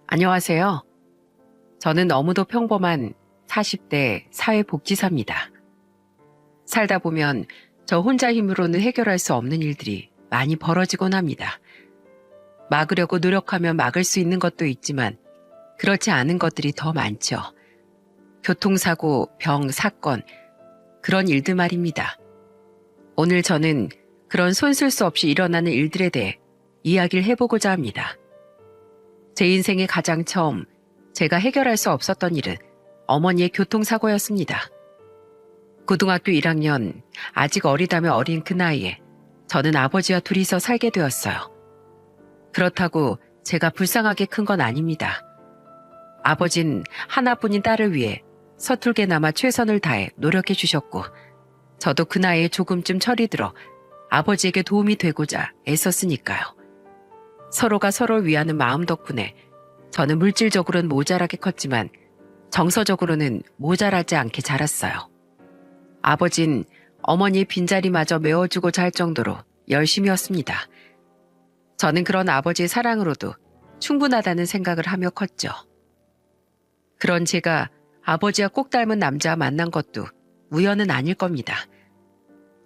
안녕하세요. 저는 너무도 평범한 40대 사회복지사입니다. 살다 보면 저 혼자 힘으로는 해결할 수 없는 일들이 많이 벌어지곤 합니다. 막으려고 노력하면 막을 수 있는 것도 있지만 그렇지 않은 것들이 더 많죠. 교통사고, 병, 사건, 그런 일들 말입니다. 오늘 저는 그런 손쓸 수 없이 일어나는 일들에 대해 이야기를 해보고자 합니다. 제 인생에 가장 처음 제가 해결할 수 없었던 일은 어머니의 교통사고였습니다. 고등학교 1학년, 아직 어리다면 어린 그 나이에 저는 아버지와 둘이서 살게 되었어요. 그렇다고 제가 불쌍하게 큰 건 아닙니다. 아버진 하나뿐인 딸을 위해 서툴게나마 최선을 다해 노력해 주셨고 저도 그 나이에 조금쯤 철이 들어 아버지에게 도움이 되고자 애썼으니까요. 서로가 서로를 위하는 마음 덕분에 저는 물질적으로는 모자라게 컸지만 정서적으로는 모자라지 않게 자랐어요. 아버진 어머니의 빈자리마저 메워주고자 할 정도로 열심이었습니다. 저는 그런 아버지의 사랑으로도 충분하다는 생각을 하며 컸죠. 그런 제가 아버지와 꼭 닮은 남자와 만난 것도 우연은 아닐 겁니다.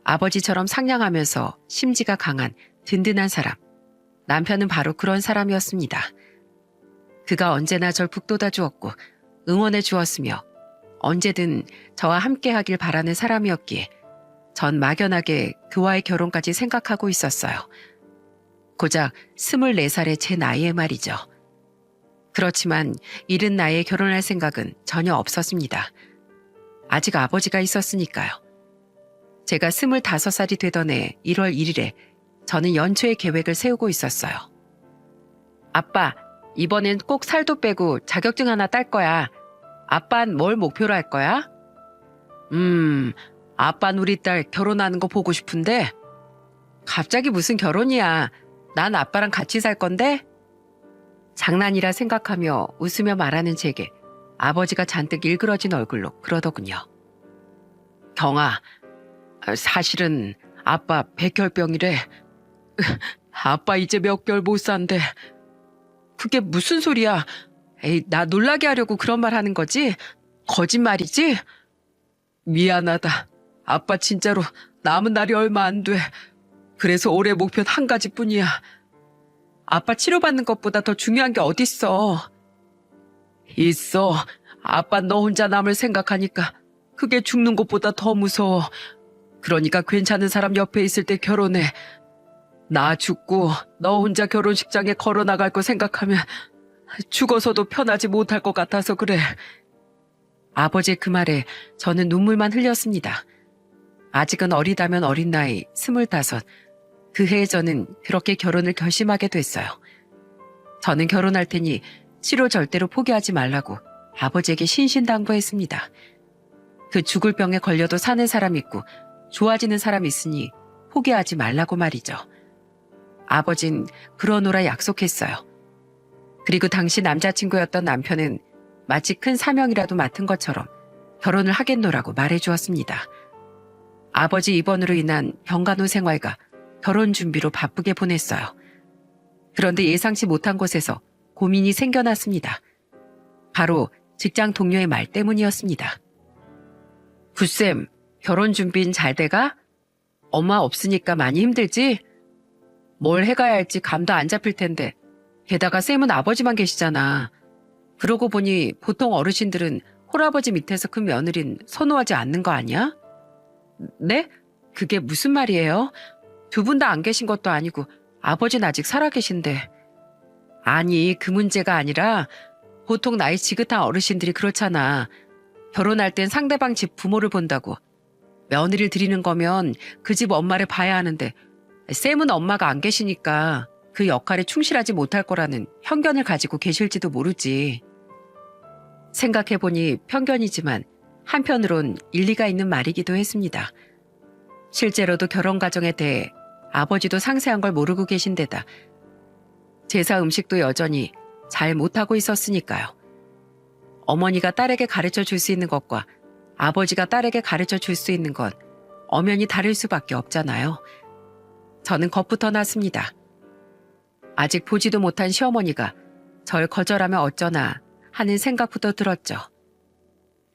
아버지처럼 상냥하면서 심지가 강한 든든한 사람. 남편은 바로 그런 사람이었습니다. 그가 언제나 절 북돋아 주었고 응원해 주었으며 언제든 저와 함께하길 바라는 사람이었기에 전 막연하게 그와의 결혼까지 생각하고 있었어요. 고작 24살의 제 나이에 말이죠. 그렇지만 이른 나이에 결혼할 생각은 전혀 없었습니다. 아직 아버지가 있었으니까요. 제가 25살이 되던 해 1월 1일에 저는 연초에 계획을 세우고 있었어요. 아빠, 이번엔 꼭 살도 빼고 자격증 하나 딸 거야. 아빤 뭘 목표로 할 거야? 아빤 우리 딸 결혼하는 거 보고 싶은데? 갑자기 무슨 결혼이야. 난 아빠랑 같이 살 건데? 장난이라 생각하며 웃으며 말하는 제게 아버지가 잔뜩 일그러진 얼굴로 그러더군요. 경아, 사실은 아빠 백혈병이래. 아빠 이제 몇 개월 못 산대. 그게 무슨 소리야? 에이, 나 놀라게 하려고 그런 말 하는 거지? 거짓말이지? 미안하다. 아빠 진짜로 남은 날이 얼마 안 돼. 그래서 올해 목표는 한 가지뿐이야. 아빠 치료받는 것보다 더 중요한 게 어딨어. 있어. 아빠 너 혼자 남을 생각하니까 그게 죽는 것보다 더 무서워. 그러니까 괜찮은 사람 옆에 있을 때 결혼해. 나 죽고 너 혼자 결혼식장에 걸어나갈 거 생각하면 죽어서도 편하지 못할 것 같아서 그래. 아버지의 그 말에 저는 눈물만 흘렸습니다. 아직은 어리다면 어린 나이 25. 그 해에 저는 그렇게 결혼을 결심하게 됐어요. 저는 결혼할 테니 치료 절대로 포기하지 말라고 아버지에게 신신당부했습니다. 그 죽을 병에 걸려도 사는 사람 있고 좋아지는 사람 있으니 포기하지 말라고 말이죠. 아버진 그러노라 약속했어요. 그리고 당시 남자친구였던 남편은 마치 큰 사명이라도 맡은 것처럼 결혼을 하겠노라고 말해주었습니다. 아버지 입원으로 인한 병간호 생활과 결혼 준비로 바쁘게 보냈어요. 그런데 예상치 못한 곳에서 고민이 생겨났습니다. 바로 직장 동료의 말 때문이었습니다. 구쌤, 결혼 준비는 잘 돼가? 엄마 없으니까 많이 힘들지? 뭘 해가야 할지 감도 안 잡힐 텐데 게다가 쌤은 아버지만 계시잖아. 그러고 보니 보통 어르신들은 홀아버지 밑에서 큰 며느린 선호하지 않는 거 아니야? 네? 그게 무슨 말이에요? 두 분 다 안 계신 것도 아니고 아버지는 아직 살아계신데. 아니, 그 문제가 아니라 보통 나이 지긋한 어르신들이 그렇잖아. 결혼할 땐 상대방 집 부모를 본다고. 며느리를 드리는 거면 그 집 엄마를 봐야 하는데 쌤은 엄마가 안 계시니까 그 역할에 충실하지 못할 거라는 편견을 가지고 계실지도 모르지. 생각해보니 편견이지만 한편으론 일리가 있는 말이기도 했습니다. 실제로도 결혼 과정에 대해 아버지도 상세한 걸 모르고 계신 데다 제사 음식도 여전히 잘 못하고 있었으니까요. 어머니가 딸에게 가르쳐 줄 수 있는 것과 아버지가 딸에게 가르쳐 줄 수 있는 건 엄연히 다를 수밖에 없잖아요. 저는 겁부터 났습니다. 아직 보지도 못한 시어머니가 절 거절하면 어쩌나 하는 생각부터 들었죠.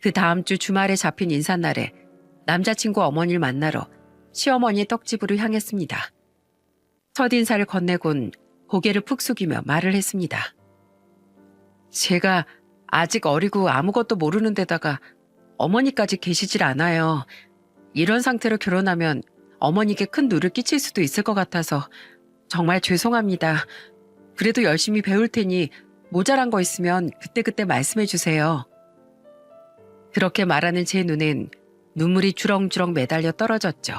그 다음 주 주말에 잡힌 인사날에 남자친구 어머니를 만나러 시어머니의 떡집으로 향했습니다. 첫인사를 건네곤 고개를 푹 숙이며 말을 했습니다. 제가 아직 어리고 아무것도 모르는 데다가 어머니까지 계시질 않아요. 이런 상태로 결혼하면 어머니께 큰 누를 끼칠 수도 있을 것 같아서 정말 죄송합니다. 그래도 열심히 배울 테니 모자란 거 있으면 그때그때 말씀해 주세요. 그렇게 말하는 제 눈엔 눈물이 주렁주렁 매달려 떨어졌죠.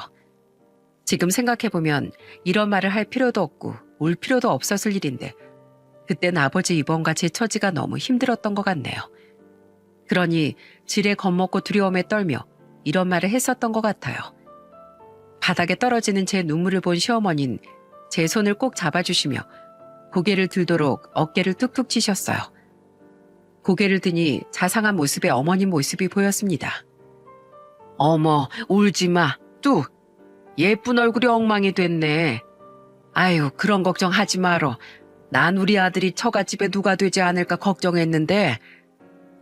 지금 생각해보면 이런 말을 할 필요도 없고 울 필요도 없었을 일인데 그땐 아버지 입원과 제 처지가 너무 힘들었던 것 같네요. 그러니 지레 겁먹고 두려움에 떨며 이런 말을 했었던 것 같아요. 바닥에 떨어지는 제 눈물을 본 시어머니는 제 손을 꼭 잡아주시며 고개를 들도록 어깨를 툭툭 치셨어요. 고개를 드니 자상한 모습의 어머님 모습이 보였습니다. 어머, 울지 마, 뚝. 예쁜 얼굴이 엉망이 됐네. 아유, 그런 걱정 하지 마라. 난 우리 아들이 처갓집에 누가 되지 않을까 걱정했는데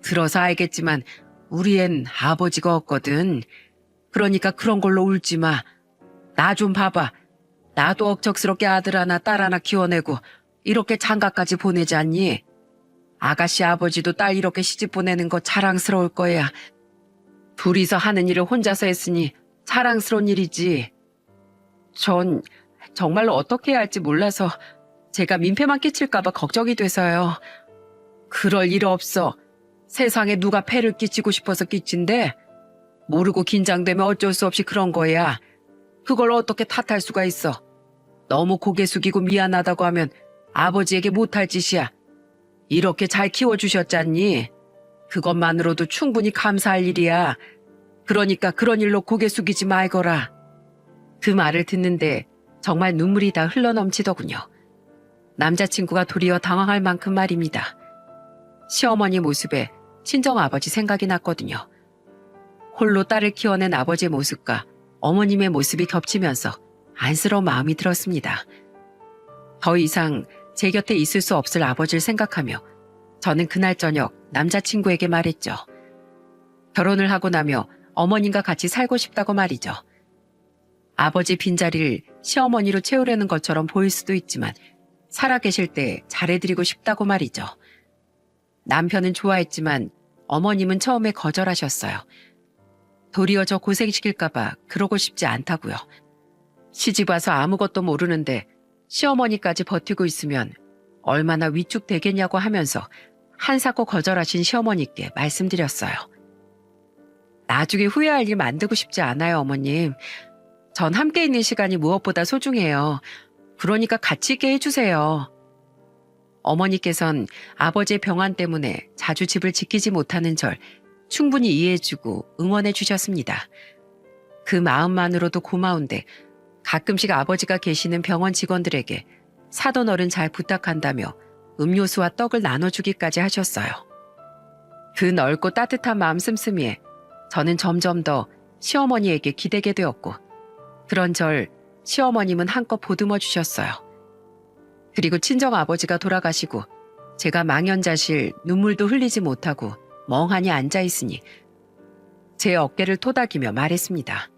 들어서 알겠지만 우리 앤 아버지가 없거든. 그러니까 그런 걸로 울지 마. 나 좀 봐봐. 나도 억척스럽게 아들 하나 딸 하나 키워내고 이렇게 장가까지 보내지 않니? 아가씨 아버지도 딸 이렇게 시집 보내는 거 자랑스러울 거야. 둘이서 하는 일을 혼자서 했으니 자랑스러운 일이지. 전 정말로 어떻게 해야 할지 몰라서 제가 민폐만 끼칠까 봐 걱정이 돼서요. 그럴 일 없어. 세상에 누가 폐를 끼치고 싶어서 끼친대? 모르고 긴장되면 어쩔 수 없이 그런 거야. 그걸 어떻게 탓할 수가 있어. 너무 고개 숙이고 미안하다고 하면 아버지에게 못할 짓이야. 이렇게 잘 키워주셨잖니. 그것만으로도 충분히 감사할 일이야. 그러니까 그런 일로 고개 숙이지 말거라. 그 말을 듣는데 정말 눈물이 다 흘러넘치더군요. 남자친구가 도리어 당황할 만큼 말입니다. 시어머니 모습에 친정아버지 생각이 났거든요. 홀로 딸을 키워낸 아버지의 모습과 어머님의 모습이 겹치면서 안쓰러운 마음이 들었습니다. 더 이상 제 곁에 있을 수 없을 아버지를 생각하며 저는 그날 저녁 남자친구에게 말했죠. 결혼을 하고 나며 어머님과 같이 살고 싶다고 말이죠. 아버지 빈자리를 시어머니로 채우려는 것처럼 보일 수도 있지만 살아계실 때 잘해드리고 싶다고 말이죠. 남편은 좋아했지만 어머님은 처음에 거절하셨어요. 도리어 저 고생시킬까봐 그러고 싶지 않다고요. 시집 와서 아무것도 모르는데 시어머니까지 버티고 있으면 얼마나 위축되겠냐고 하면서 한사코 거절하신 시어머니께 말씀드렸어요. 나중에 후회할 일 만들고 싶지 않아요, 어머님. 전 함께 있는 시간이 무엇보다 소중해요. 그러니까 같이 있게 해주세요. 어머니께선 아버지의 병환 때문에 자주 집을 지키지 못하는 절 충분히 이해해주고 응원해 주셨습니다. 그 마음만으로도 고마운데 가끔씩 아버지가 계시는 병원 직원들에게 사돈어른 잘 부탁한다며 음료수와 떡을 나눠주기까지 하셨어요. 그 넓고 따뜻한 마음 씀씀이에 저는 점점 더 시어머니에게 기대게 되었고 그런 절 시어머님은 한껏 보듬어 주셨어요. 그리고 친정아버지가 돌아가시고 제가 망연자실 눈물도 흘리지 못하고 멍하니 앉아있으니 제 어깨를 토닥이며 말했습니다.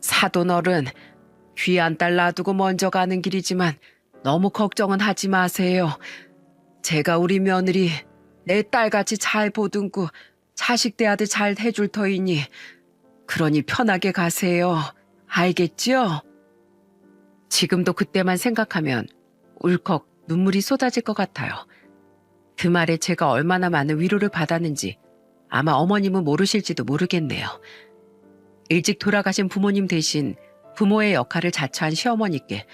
사돈어른, 귀한 딸 놔두고 먼저 가는 길이지만 너무 걱정은 하지 마세요. 제가 우리 며느리 내 딸같이 잘 보듬고 자식 대하듯 잘 해줄 터이니 그러니 편하게 가세요. 알겠지요? 지금도 그때만 생각하면 울컥 눈물이 쏟아질 것 같아요. 그 말에 제가 얼마나 많은 위로를 받았는지 아마 어머님은 모르실지도 모르겠네요. 일찍 돌아가신 부모님 대신 부모의 역할을 자처한 시어머니께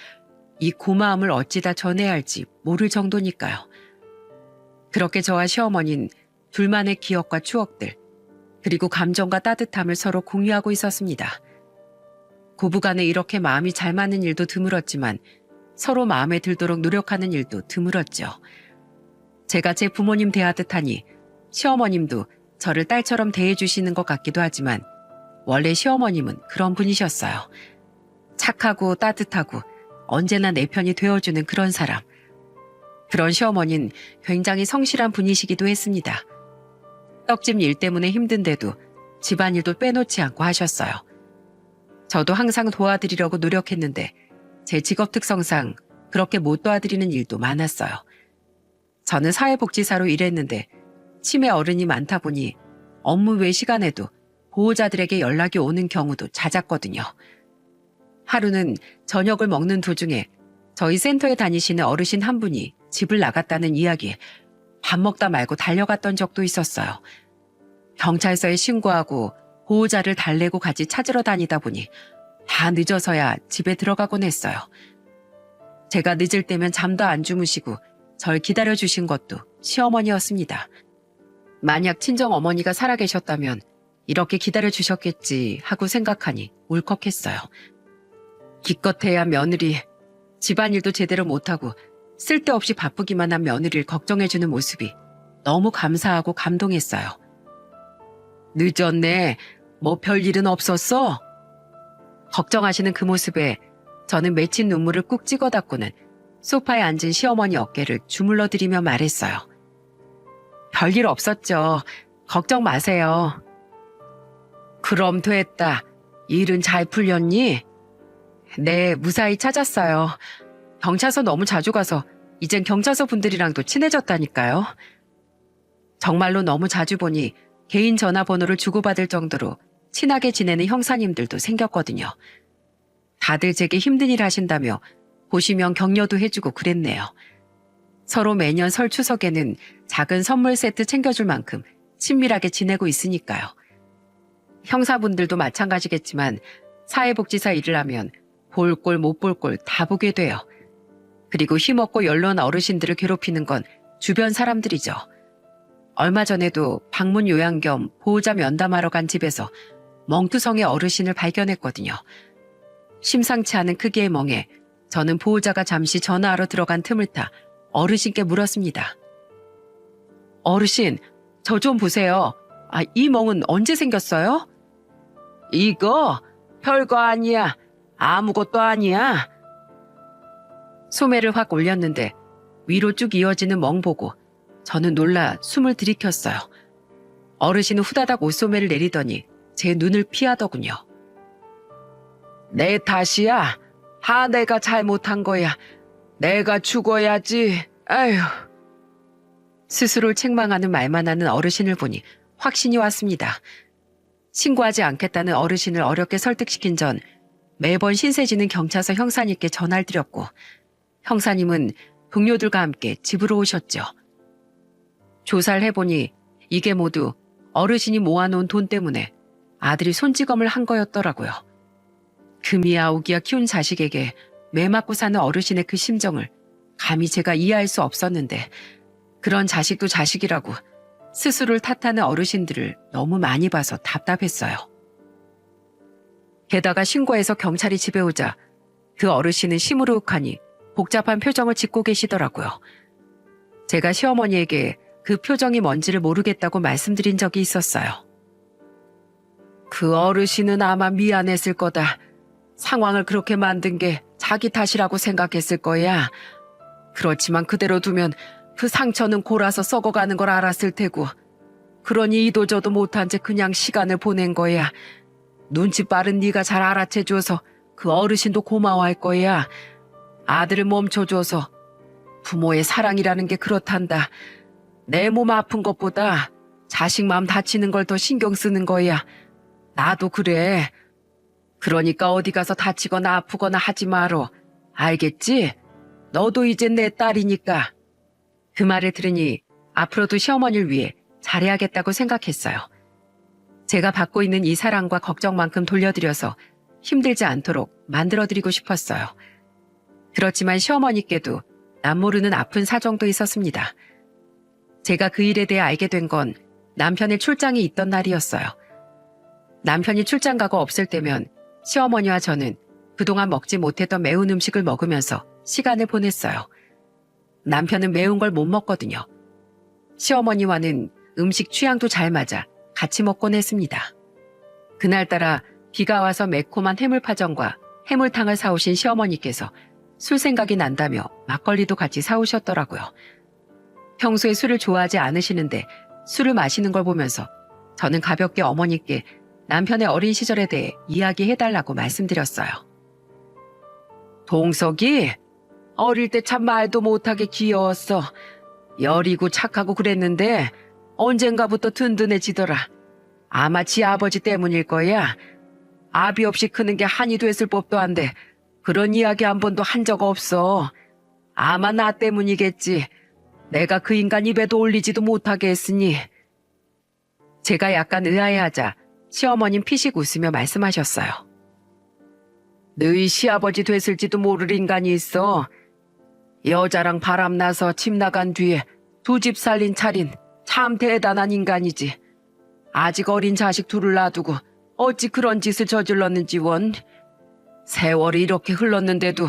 이 고마움을 어찌다 전해야 할지 모를 정도니까요. 그렇게 저와 시어머니는 둘만의 기억과 추억들, 그리고 감정과 따뜻함을 서로 공유하고 있었습니다. 고부간에 이렇게 마음이 잘 맞는 일도 드물었지만 서로 마음에 들도록 노력하는 일도 드물었죠. 제가 제 부모님 대하듯 하니 시어머님도 저를 딸처럼 대해주시는 것 같기도 하지만 원래 시어머님은 그런 분이셨어요. 착하고 따뜻하고 언제나 내 편이 되어주는 그런 사람. 그런 시어머니는 굉장히 성실한 분이시기도 했습니다. 떡집 일 때문에 힘든데도 집안일도 빼놓지 않고 하셨어요. 저도 항상 도와드리려고 노력했는데 제 직업 특성상 그렇게 못 도와드리는 일도 많았어요. 저는 사회복지사로 일했는데 치매 어른이 많다 보니 업무 외 시간에도 보호자들에게 연락이 오는 경우도 잦았거든요. 하루는 저녁을 먹는 도중에 저희 센터에 다니시는 어르신 한 분이 집을 나갔다는 이야기에 밥 먹다 말고 달려갔던 적도 있었어요. 경찰서에 신고하고 보호자를 달래고 같이 찾으러 다니다 보니 다 늦어서야 집에 들어가곤 했어요. 제가 늦을 때면 잠도 안 주무시고 절 기다려주신 것도 시어머니였습니다. 만약 친정어머니가 살아계셨다면 이렇게 기다려주셨겠지 하고 생각하니 울컥했어요. 기껏해야 며느리, 집안일도 제대로 못하고 쓸데없이 바쁘기만 한 며느리를 걱정해주는 모습이 너무 감사하고 감동했어요. 늦었네. 뭐 별일은 없었어? 걱정하시는 그 모습에 저는 맺힌 눈물을 꾹 찍어 닦고는 소파에 앉은 시어머니 어깨를 주물러 드리며 말했어요. 별일 없었죠. 걱정 마세요. 그럼 됐다. 일은 잘 풀렸니? 네, 무사히 찾았어요. 경찰서 너무 자주 가서 이젠 경찰서 분들이랑도 친해졌다니까요. 정말로 너무 자주 보니 개인 전화번호를 주고받을 정도로 친하게 지내는 형사님들도 생겼거든요. 다들 제게 힘든 일 하신다며 보시면 격려도 해주고 그랬네요. 서로 매년 설 추석에는 작은 선물 세트 챙겨줄 만큼 친밀하게 지내고 있으니까요. 형사분들도 마찬가지겠지만 사회복지사 일을 하면 볼 꼴 못 볼 꼴 다 보게 돼요. 그리고 힘없고 연로한 어르신들을 괴롭히는 건 주변 사람들이죠. 얼마 전에도 방문 요양 겸 보호자 면담하러 간 집에서 멍투성의 어르신을 발견했거든요. 심상치 않은 크기의 멍에 저는 보호자가 잠시 전화하러 들어간 틈을 타 어르신께 물었습니다. 어르신, 저 좀 보세요. 이 멍은 언제 생겼어요? 이거 별거 아니야. 아무것도 아니야. 소매를 확 올렸는데 위로 쭉 이어지는 멍 보고 저는 놀라 숨을 들이켰어요. 어르신은 후다닥 옷소매를 내리더니 제 눈을 피하더군요. 내 탓이야. 내가 잘못한 거야. 내가 죽어야지. 아휴. 스스로를 책망하는 말만 하는 어르신을 보니 확신이 왔습니다. 신고하지 않겠다는 어르신을 어렵게 설득시킨 전 매번 신세지는 경찰서 형사님께 전화를 드렸고 형사님은 동료들과 함께 집으로 오셨죠. 조사를 해보니 이게 모두 어르신이 모아놓은 돈 때문에 아들이 손찌검을 한 거였더라고요. 금이야 오기야 키운 자식에게 매 맞고 사는 어르신의 그 심정을 감히 제가 이해할 수 없었는데 그런 자식도 자식이라고 스스로를 탓하는 어르신들을 너무 많이 봐서 답답했어요. 게다가 신고해서 경찰이 집에 오자 그 어르신은 시무룩하니 복잡한 표정을 짓고 계시더라고요. 제가 시어머니에게 그 표정이 뭔지를 모르겠다고 말씀드린 적이 있었어요. 그 어르신은 아마 미안했을 거다. 상황을 그렇게 만든 게 자기 탓이라고 생각했을 거야. 그렇지만 그대로 두면 그 상처는 골아서 썩어가는 걸 알았을 테고 그러니 이도저도 못한 채 그냥 시간을 보낸 거야. 눈치 빠른 네가 잘 알아채줘서 그 어르신도 고마워할 거야. 아들을 멈춰줘서 부모의 사랑이라는 게 그렇단다. 내 몸 아픈 것보다 자식 마음 다치는 걸 더 신경 쓰는 거야. 나도 그래. 그러니까 어디 가서 다치거나 아프거나 하지 마라. 알겠지? 너도 이제 내 딸이니까. 그 말을 들으니 앞으로도 시어머니를 위해 잘해야겠다고 생각했어요. 제가 받고 있는 이 사랑과 걱정만큼 돌려드려서 힘들지 않도록 만들어드리고 싶었어요. 그렇지만 시어머니께도 남모르는 아픈 사정도 있었습니다. 제가 그 일에 대해 알게 된 건 남편의 출장이 있던 날이었어요. 남편이 출장 가고 없을 때면 시어머니와 저는 그동안 먹지 못했던 매운 음식을 먹으면서 시간을 보냈어요. 남편은 매운 걸 못 먹거든요. 시어머니와는 음식 취향도 잘 맞아 같이 먹곤 했습니다. 그날따라 비가 와서 매콤한 해물파전과 해물탕을 사오신 시어머니께서 술 생각이 난다며 막걸리도 같이 사오셨더라고요. 평소에 술을 좋아하지 않으시는데 술을 마시는 걸 보면서 저는 가볍게 어머니께 남편의 어린 시절에 대해 이야기해달라고 말씀드렸어요. 동석이 어릴 때 참 말도 못하게 귀여웠어. 여리고 착하고 그랬는데 언젠가부터 든든해지더라. 아마 지 아버지 때문일 거야. 아비 없이 크는 게 한이 됐을 법도 한데 그런 이야기 한 번도 한 적 없어. 아마 나 때문이겠지. 내가 그 인간 입에도 올리지도 못하게 했으니. 제가 약간 의아해하자 시어머님 피식 웃으며 말씀하셨어요. 너희 시아버지 됐을지도 모를 인간이 있어. 여자랑 바람나서 집 나간 뒤에 두 집 살린 차린 참 대단한 인간이지. 아직 어린 자식 둘을 놔두고 어찌 그런 짓을 저질렀는지 원. 세월이 이렇게 흘렀는데도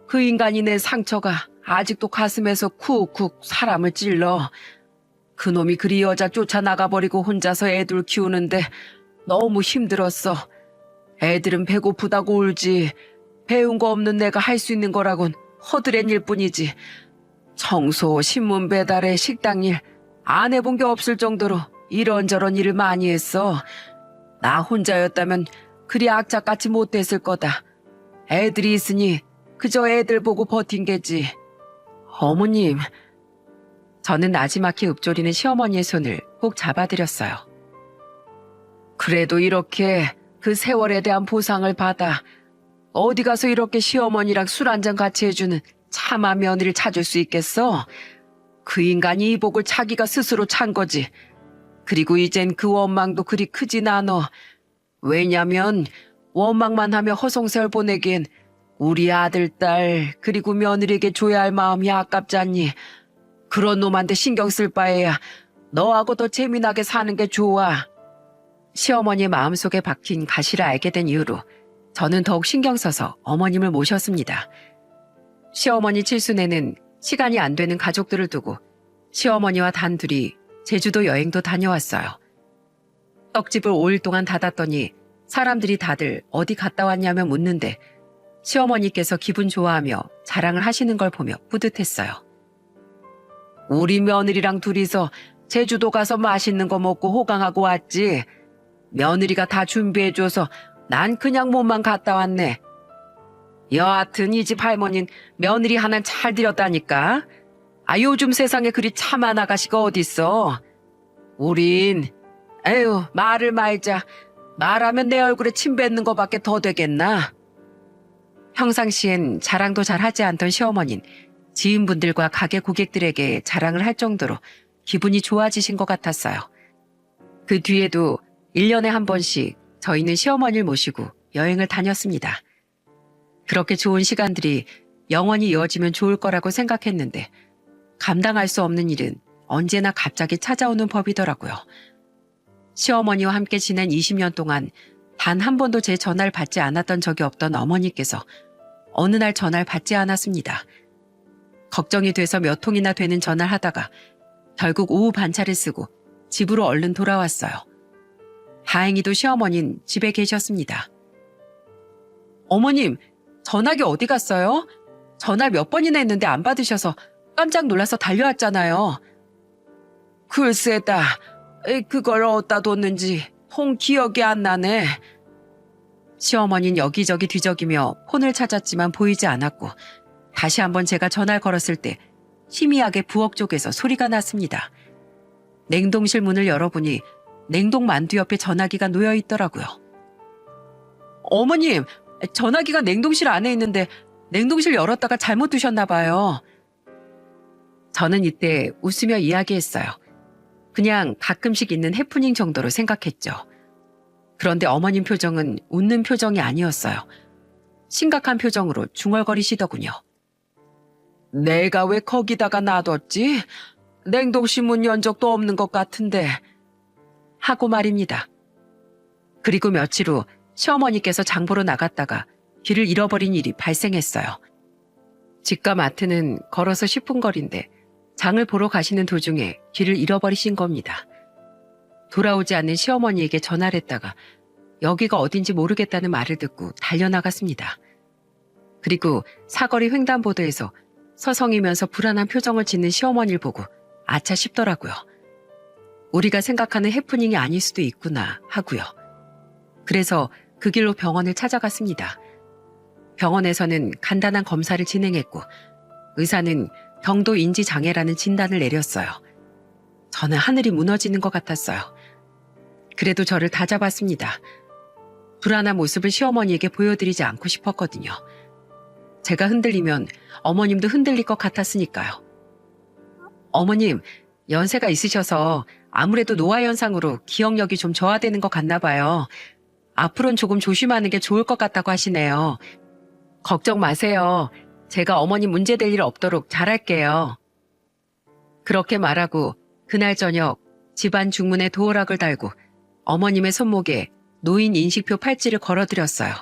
그 인간이 낸 상처가 아직도 가슴에서 쿡쿡 사람을 찔러. 그놈이 그리 여자 쫓아나가버리고 혼자서 애들 키우는데 너무 힘들었어. 애들은 배고프다고 울지. 배운 거 없는 내가 할 수 있는 거라곤 허드렛 일뿐이지. 청소, 신문 배달에 식당일 안 해본 게 없을 정도로 이런저런 일을 많이 했어. 나 혼자였다면 그리 악착같이 못됐을 거다. 애들이 있으니 그저 애들 보고 버틴 게지. 어머님, 저는 나지막히 읊조리는 시어머니의 손을 꼭 잡아드렸어요. 그래도 이렇게 그 세월에 대한 보상을 받아 어디 가서 이렇게 시어머니랑 술 한잔 같이 해주는 참아 며느리를 찾을 수 있겠어? 그 인간이 이 복을 자기가 스스로 찬 거지. 그리고 이젠 그 원망도 그리 크진 않아. 왜냐면 원망만 하며 허송세월 보내기엔 우리 아들, 딸 그리고 며느리에게 줘야 할 마음이 아깝잖니. 그런 놈한테 신경 쓸 바에야 너하고 더 재미나게 사는 게 좋아. 시어머니의 마음속에 박힌 가시를 알게 된 이후로 저는 더욱 신경 써서 어머님을 모셨습니다. 시어머니 칠순에는 시간이 안 되는 가족들을 두고 시어머니와 단둘이 제주도 여행도 다녀왔어요. 떡집을 5일 동안 닫았더니 사람들이 다들 어디 갔다 왔냐며 묻는데 시어머니께서 기분 좋아하며 자랑을 하시는 걸 보며 뿌듯했어요. 우리 며느리랑 둘이서 제주도 가서 맛있는 거 먹고 호강하고 왔지. 며느리가 다 준비해줘서 난 그냥 몸만 갔다 왔네. 여하튼 이 집 할머니는 며느리 하나는 잘 들였다니까. 요즘 세상에 그리 참한 아가씨가 어딨어. 우린 에휴 말을 말자. 말하면 내 얼굴에 침 뱉는 거밖에 더 되겠나. 평상시엔 자랑도 잘 하지 않던 시어머니는 지인분들과 가게 고객들에게 자랑을 할 정도로 기분이 좋아지신 것 같았어요. 그 뒤에도 1년에 한 번씩 저희는 시어머니를 모시고 여행을 다녔습니다. 그렇게 좋은 시간들이 영원히 이어지면 좋을 거라고 생각했는데 감당할 수 없는 일은 언제나 갑자기 찾아오는 법이더라고요. 시어머니와 함께 지낸 20년 동안 단 한 번도 제 전화를 받지 않았던 적이 없던 어머니께서 어느 날 전화를 받지 않았습니다. 걱정이 돼서 몇 통이나 되는 전화를 하다가 결국 오후 반차를 쓰고 집으로 얼른 돌아왔어요. 다행히도 시어머니는 집에 계셨습니다. 어머님, 전화기 어디 갔어요? 전화를 몇 번이나 했는데 안 받으셔서 깜짝 놀라서 달려왔잖아요. 글쎄다, 그걸 어디다 뒀는지 통 기억이 안 나네. 시어머니는 여기저기 뒤적이며 폰을 찾았지만 보이지 않았고 다시 한번 제가 전화를 걸었을 때 희미하게 부엌 쪽에서 소리가 났습니다. 냉동실 문을 열어보니 냉동 만두 옆에 전화기가 놓여 있더라고요. 어머님, 전화기가 냉동실 안에 있는데 냉동실 열었다가 잘못 두셨나 봐요. 저는 이때 웃으며 이야기했어요. 그냥 가끔씩 있는 해프닝 정도로 생각했죠. 그런데 어머님 표정은 웃는 표정이 아니었어요. 심각한 표정으로 중얼거리시더군요. 내가 왜 거기다가 놔뒀지? 냉동실 문 연 적도 없는 것 같은데. 하고 말입니다. 그리고 며칠 후 시어머니께서 장보러 나갔다가 길을 잃어버린 일이 발생했어요. 집과 마트는 걸어서 10분 거리인데 장을 보러 가시는 도중에 길을 잃어버리신 겁니다. 돌아오지 않는 시어머니에게 전화를 했다가 여기가 어딘지 모르겠다는 말을 듣고 달려나갔습니다. 그리고 사거리 횡단보도에서 서성이면서 불안한 표정을 짓는 시어머니를 보고 아차 싶더라고요. 우리가 생각하는 해프닝이 아닐 수도 있구나 하고요. 그래서 그 길로 병원을 찾아갔습니다. 병원에서는 간단한 검사를 진행했고 의사는 경도 인지 장애라는 진단을 내렸어요. 저는 하늘이 무너지는 것 같았어요. 그래도 저를 다잡았습니다. 불안한 모습을 시어머니에게 보여드리지 않고 싶었거든요. 제가 흔들리면 어머님도 흔들릴 것 같았으니까요. 어머님, 연세가 있으셔서 아무래도 노화 현상으로 기억력이 좀 저하되는 것 같나 봐요. 앞으로는 조금 조심하는 게 좋을 것 같다고 하시네요. 걱정 마세요. 제가 어머님 문제될 일 없도록 잘할게요. 그렇게 말하고 그날 저녁 집안 중문에 도어락을 달고 어머님의 손목에 노인 인식표 팔찌를 걸어드렸어요.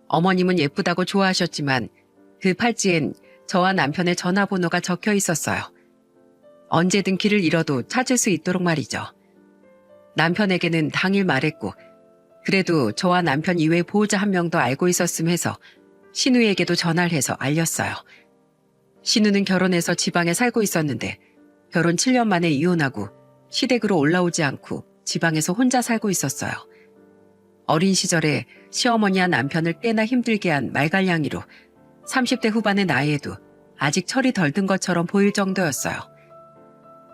어머님은 예쁘다고 좋아하셨지만 그 팔찌엔 저와 남편의 전화번호가 적혀 있었어요. 언제든 길을 잃어도 찾을 수 있도록 말이죠. 남편에게는 당일 말했고 그래도 저와 남편 이외에 보호자 한 명 더 알고 있었음 해서 신우에게도 전화를 해서 알렸어요. 신우는 결혼해서 지방에 살고 있었는데 결혼 7년 만에 이혼하고 시댁으로 올라오지 않고 지방에서 혼자 살고 있었어요. 어린 시절에 시어머니와 남편을 꽤나 힘들게 한 말갈량이로 30대 후반의 나이에도 아직 철이 덜 든 것처럼 보일 정도였어요.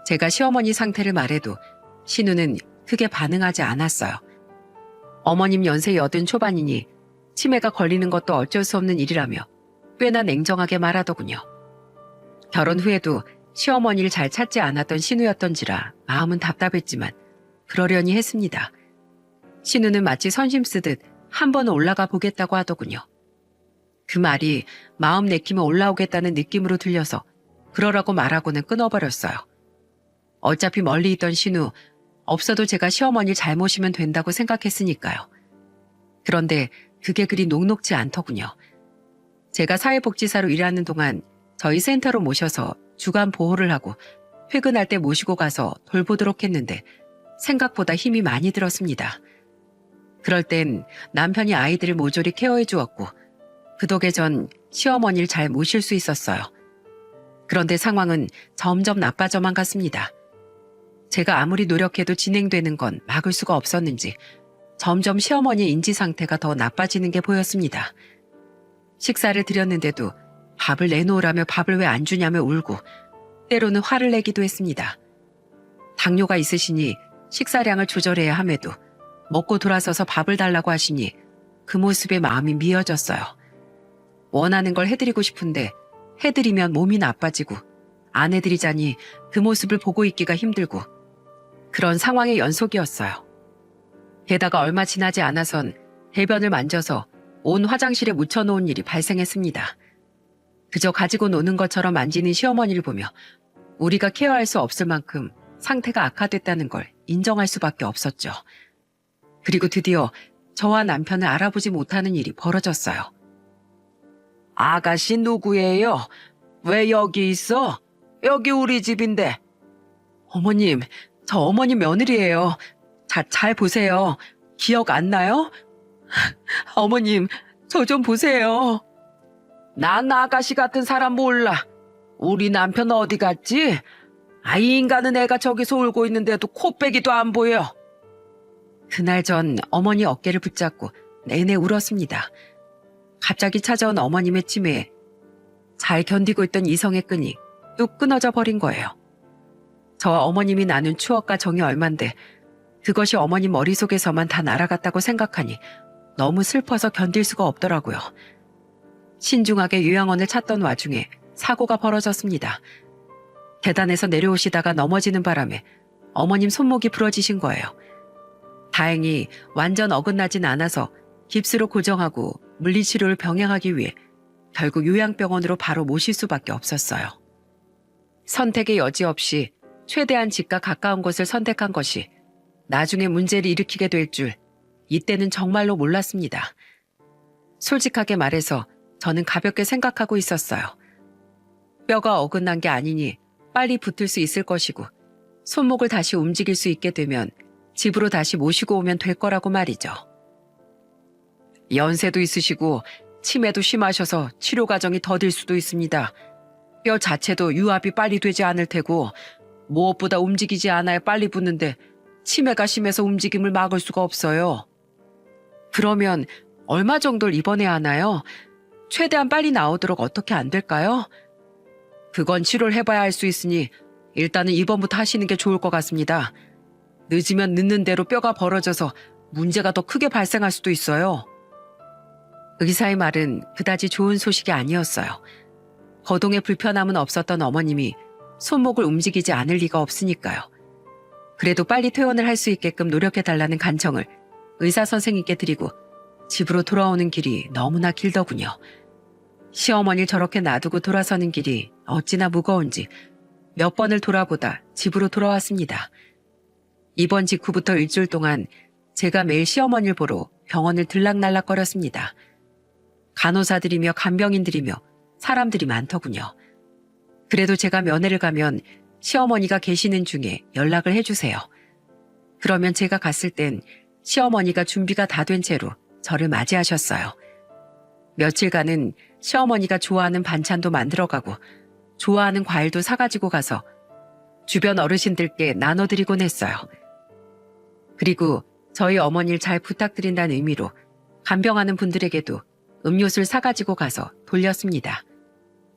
제가 시어머니 상태를 말해도 신우는 크게 반응하지 않았어요. 어머님 연세 80 초반이니 치매가 걸리는 것도 어쩔 수 없는 일이라며 꽤나 냉정하게 말하더군요. 결혼 후에도 시어머니를 잘 찾지 않았던 신우였던지라 마음은 답답했지만 그러려니 했습니다. 신우는 마치 선심 쓰듯 한번 올라가 보겠다고 하더군요. 그 말이 마음 내키면 올라오겠다는 느낌으로 들려서 그러라고 말하고는 끊어버렸어요. 어차피 멀리 있던 신우, 없어도 제가 시어머니를 잘 모시면 된다고 생각했으니까요. 그런데 그게 그리 녹록지 않더군요. 제가 사회복지사로 일하는 동안 저희 센터로 모셔서 주간 보호를 하고 퇴근할 때 모시고 가서 돌보도록 했는데 생각보다 힘이 많이 들었습니다. 그럴 땐 남편이 아이들을 모조리 케어해 주었고 그 덕에 전 시어머니를 잘 모실 수 있었어요. 그런데 상황은 점점 나빠져만 갔습니다. 제가 아무리 노력해도 진행되는 건 막을 수가 없었는지 점점 시어머니의 인지 상태가 더 나빠지는 게 보였습니다. 식사를 드렸는데도 밥을 내놓으라며 밥을 왜 안 주냐며 울고 때로는 화를 내기도 했습니다. 당뇨가 있으시니 식사량을 조절해야 함에도 먹고 돌아서서 밥을 달라고 하시니 그 모습에 마음이 미어졌어요. 원하는 걸 해드리고 싶은데 해드리면 몸이 나빠지고 안 해드리자니 그 모습을 보고 있기가 힘들고 그런 상황의 연속이었어요. 게다가 얼마 지나지 않아선 대변을 만져서 온 화장실에 묻혀놓은 일이 발생했습니다. 그저 가지고 노는 것처럼 만지는 시어머니를 보며 우리가 케어할 수 없을 만큼 상태가 악화됐다는 걸 인정할 수밖에 없었죠. 그리고 드디어 저와 남편을 알아보지 못하는 일이 벌어졌어요. 아가씨 누구예요? 왜 여기 있어? 여기 우리 집인데. 어머님, 저 어머니 며느리예요. 잘 보세요. 기억 안 나요? 어머님, 저 좀 보세요. 난 아가씨 같은 사람 몰라. 우리 남편 어디 갔지? 이 인간은 애가 저기서 울고 있는데도 코빼기도 안 보여. 그날 전 어머니 어깨를 붙잡고 내내 울었습니다. 갑자기 찾아온 어머님의 치매에 잘 견디고 있던 이성의 끈이 뚝 끊어져 버린 거예요. 저와 어머님이 나눈 추억과 정이 얼만데 그것이 어머님 머릿속에서만 다 날아갔다고 생각하니 너무 슬퍼서 견딜 수가 없더라고요. 신중하게 요양원을 찾던 와중에 사고가 벌어졌습니다. 계단에서 내려오시다가 넘어지는 바람에 어머님 손목이 부러지신 거예요. 다행히 완전 어긋나진 않아서 깁스로 고정하고 물리치료를 병행하기 위해 결국 요양병원으로 바로 모실 수밖에 없었어요. 선택의 여지 없이 최대한 집과 가까운 곳을 선택한 것이 나중에 문제를 일으키게 될 줄 이때는 정말로 몰랐습니다. 솔직하게 말해서 저는 가볍게 생각하고 있었어요. 뼈가 어긋난 게 아니니 빨리 붙을 수 있을 것이고 손목을 다시 움직일 수 있게 되면 집으로 다시 모시고 오면 될 거라고 말이죠. 연세도 있으시고 치매도 심하셔서 치료 과정이 더딜 수도 있습니다. 뼈 자체도 유압이 빨리 되지 않을 테고 무엇보다 움직이지 않아야 빨리 붓는데 치매가 심해서 움직임을 막을 수가 없어요. 그러면 얼마 정도를 입원해야 하나요? 최대한 빨리 나오도록 어떻게 안 될까요? 그건 치료를 해봐야 할 수 있으니 일단은 입원부터 하시는 게 좋을 것 같습니다. 늦으면 늦는 대로 뼈가 벌어져서 문제가 더 크게 발생할 수도 있어요. 의사의 말은 그다지 좋은 소식이 아니었어요. 거동에 불편함은 없었던 어머님이 손목을 움직이지 않을 리가 없으니까요. 그래도 빨리 퇴원을 할 수 있게끔 노력해달라는 간청을 의사 선생님께 드리고 집으로 돌아오는 길이 너무나 길더군요. 시어머니를 저렇게 놔두고 돌아서는 길이 어찌나 무거운지 몇 번을 돌아보다 집으로 돌아왔습니다. 입원 직후부터 일주일 동안 제가 매일 시어머니를 보러 병원을 들락날락거렸습니다. 간호사들이며 간병인들이며 사람들이 많더군요. 그래도 제가 면회를 가면 시어머니가 계시는 중에 연락을 해주세요. 그러면 제가 갔을 땐 시어머니가 준비가 다 된 채로 저를 맞이하셨어요. 며칠간은 시어머니가 좋아하는 반찬도 만들어가고 좋아하는 과일도 사가지고 가서 주변 어르신들께 나눠드리곤 했어요. 그리고 저희 어머니를 잘 부탁드린다는 의미로 간병하는 분들에게도 음료수를 사가지고 가서 돌렸습니다.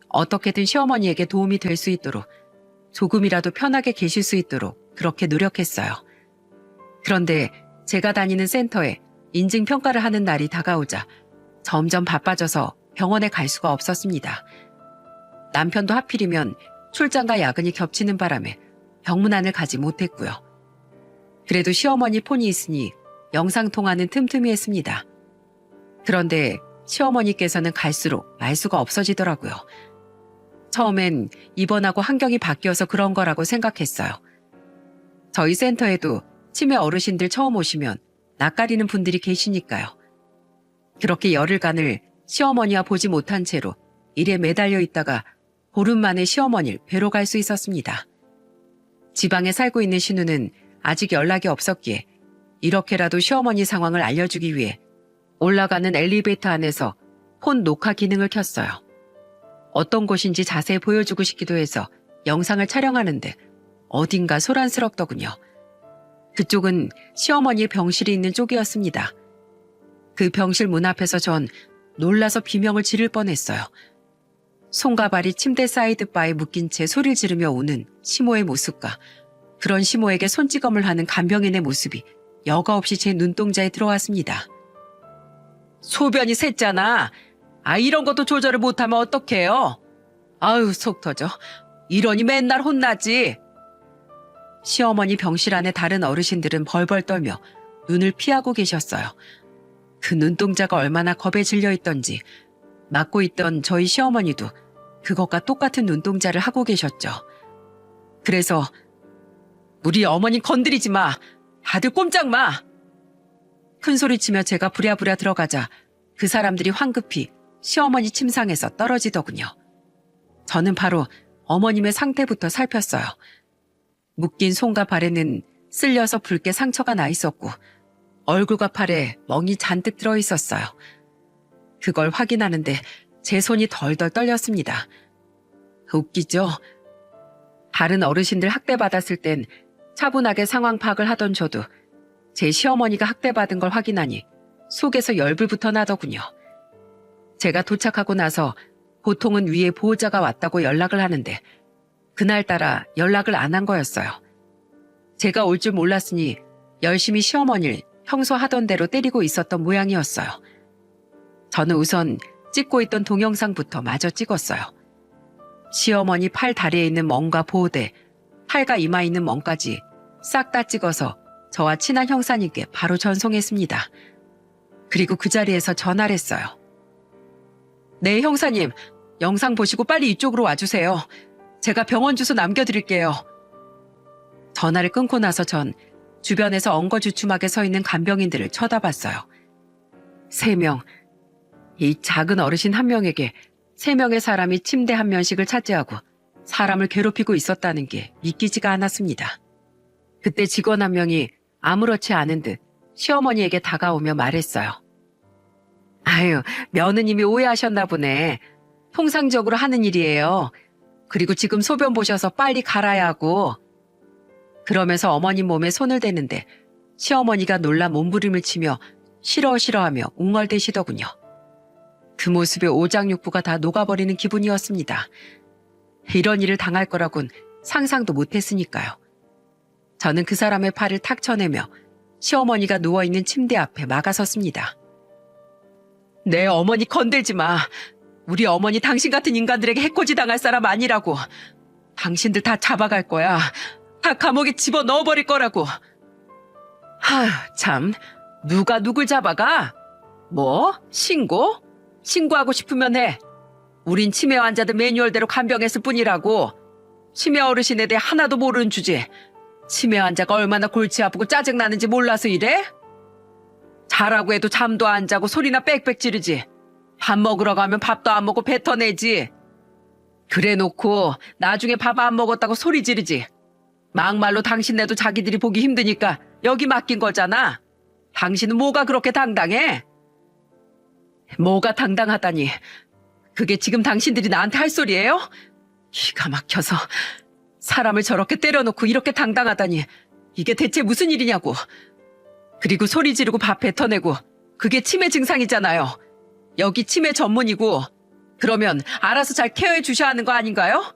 어떻게든 시어머니에게 도움이 될 수 있도록 조금이라도 편하게 계실 수 있도록 그렇게 노력했어요. 그런데 제가 다니는 센터에 인증평가를 하는 날이 다가오자 점점 바빠져서 병원에 갈 수가 없었습니다. 남편도 하필이면 출장과 야근이 겹치는 바람에 병문안을 가지 못했고요. 그래도 시어머니 폰이 있으니 영상통화는 틈틈이 했습니다. 그런데 시어머니께서는 갈수록 말수가 없어지더라고요. 처음엔 입원하고 환경이 바뀌어서 그런 거라고 생각했어요. 저희 센터에도 치매 어르신들 처음 오시면 낯가리는 분들이 계시니까요. 그렇게 열흘간을 시어머니와 보지 못한 채로 일에 매달려 있다가 보름 만에 시어머니를 뵈러 갈 수 있었습니다. 지방에 살고 있는 신우는 아직 연락이 없었기에 이렇게라도 시어머니 상황을 알려주기 위해 올라가는 엘리베이터 안에서 폰 녹화 기능을 켰어요. 어떤 곳인지 자세히 보여주고 싶기도 해서 영상을 촬영하는데 어딘가 소란스럽더군요. 그쪽은 시어머니의 병실이 있는 쪽이었습니다. 그 병실 문 앞에서 전 놀라서 비명을 지를 뻔했어요. 손과 발이 침대 사이드바에 묶인 채 소리를 지르며 우는 시모의 모습과 그런 시모에게 손찌검을 하는 간병인의 모습이 여과 없이 제 눈동자에 들어왔습니다. 소변이 샜잖아. 이런 것도 조절을 못하면 어떡해요? 아유, 속 터져. 이러니 맨날 혼나지. 시어머니 병실 안에 다른 어르신들은 벌벌 떨며 눈을 피하고 계셨어요. 그 눈동자가 얼마나 겁에 질려있던지 맡고 있던 저희 시어머니도 그것과 똑같은 눈동자를 하고 계셨죠. 그래서 우리 어머니 건드리지 마. 다들 꼼짝 마. 큰소리치며 제가 부랴부랴 들어가자 그 사람들이 황급히 시어머니 침상에서 떨어지더군요. 저는 바로 어머님의 상태부터 살폈어요. 묶인 손과 발에는 쓸려서 붉게 상처가 나 있었고 얼굴과 팔에 멍이 잔뜩 들어 있었어요. 그걸 확인하는데 제 손이 덜덜 떨렸습니다. 웃기죠? 다른 어르신들 학대받았을 땐 차분하게 상황 파악을 하던 저도 제 시어머니가 학대받은 걸 확인하니 속에서 열불부터 나더군요. 제가 도착하고 나서 보통은 위에 보호자가 왔다고 연락을 하는데 그날따라 연락을 안 한 거였어요. 제가 올 줄 몰랐으니 열심히 시어머니를 평소 하던 대로 때리고 있었던 모양이었어요. 저는 우선 찍고 있던 동영상부터 마저 찍었어요. 시어머니 팔 다리에 있는 멍과 보호대, 팔과 이마에 있는 멍까지 싹 다 찍어서 저와 친한 형사님께 바로 전송했습니다. 그리고 그 자리에서 전화를 했어요. 네, 형사님. 영상 보시고 빨리 이쪽으로 와주세요. 제가 병원 주소 남겨드릴게요. 전화를 끊고 나서 전 주변에서 엉거주춤하게 서 있는 간병인들을 쳐다봤어요. 3명. 이 작은 어르신 한 명에게 3명의 사람이 침대 한 면씩을 차지하고 사람을 괴롭히고 있었다는 게 믿기지가 않았습니다. 그때 직원 한 명이 아무렇지 않은 듯 시어머니에게 다가오며 말했어요. 아유, 며느님이 오해하셨나 보네. 통상적으로 하는 일이에요. 그리고 지금 소변 보셔서 빨리 갈아야 하고. 그러면서 어머님 몸에 손을 대는데 시어머니가 놀라 몸부림을 치며 싫어하며 웅얼대시더군요. 그 모습에 오장육부가 다 녹아버리는 기분이었습니다. 이런 일을 당할 거라곤 상상도 못했으니까요. 저는 그 사람의 팔을 탁 쳐내며 시어머니가 누워있는 침대 앞에 막아섰습니다. 내 어머니 건들지 마. 우리 어머니 당신 같은 인간들에게 해코지 당할 사람 아니라고. 당신들 다 잡아갈 거야. 다 감옥에 집어넣어버릴 거라고. 아휴, 참. 누가 누굴 잡아가? 뭐? 신고? 신고하고 싶으면 해. 우린 치매 환자들 매뉴얼대로 간병했을 뿐이라고. 치매 어르신에 대해 하나도 모르는 주제. 치매 환자가 얼마나 골치 아프고 짜증나는지 몰라서 이래? 자라고 해도 잠도 안 자고 소리나 빽빽 지르지. 밥 먹으러 가면 밥도 안 먹고 뱉어내지. 그래 놓고 나중에 밥 안 먹었다고 소리 지르지. 막말로 당신네도 자기들이 보기 힘드니까 여기 맡긴 거잖아. 당신은 뭐가 그렇게 당당해? 뭐가 당당하다니. 그게 지금 당신들이 나한테 할 소리예요? 기가 막혀서. 사람을 저렇게 때려놓고 이렇게 당당하다니. 이게 대체 무슨 일이냐고. 그리고 소리 지르고 밥 뱉어내고 그게 치매 증상이잖아요. 여기 치매 전문이고 그러면 알아서 잘 케어해 주셔야 하는 거 아닌가요?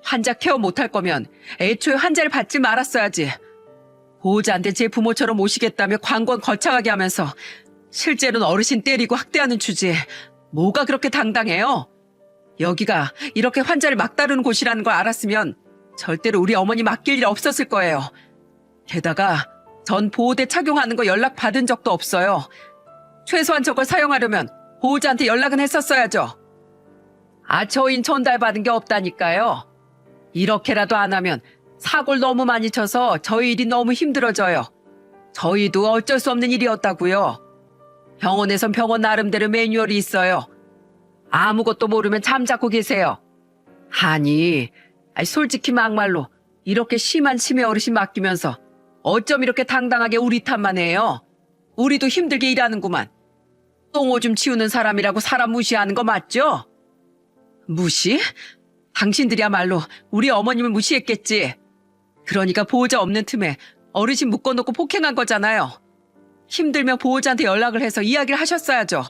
환자 케어 못할 거면 애초에 환자를 받지 말았어야지. 보호자한테 제 부모처럼 모시겠다며 관권 거창하게 하면서 실제로는 어르신 때리고 학대하는 주제에 뭐가 그렇게 당당해요? 여기가 이렇게 환자를 막다루는 곳이라는 걸 알았으면 절대로 우리 어머니 맡길 일 없었을 거예요. 게다가 전 보호대 착용하는 거 연락 받은 적도 없어요. 최소한 저걸 사용하려면 보호자한테 연락은 했었어야죠. 아처인 전달받은 게 없다니까요. 이렇게라도 안 하면 사고를 너무 많이 쳐서 저희 일이 너무 힘들어져요. 저희도 어쩔 수 없는 일이었다고요. 병원에선 병원 나름대로 매뉴얼이 있어요. 아무것도 모르면 잠자코 계세요. 아니, 솔직히 막말로 이렇게 심한 치매 어르신 맡기면서 어쩜 이렇게 당당하게 우리 탓만 해요? 우리도 힘들게 일하는구만. 똥오줌 치우는 사람이라고 사람 무시하는 거 맞죠? 무시? 당신들이야말로 우리 어머님을 무시했겠지. 그러니까 보호자 없는 틈에 어르신 묶어놓고 폭행한 거잖아요. 힘들면 보호자한테 연락을 해서 이야기를 하셨어야죠.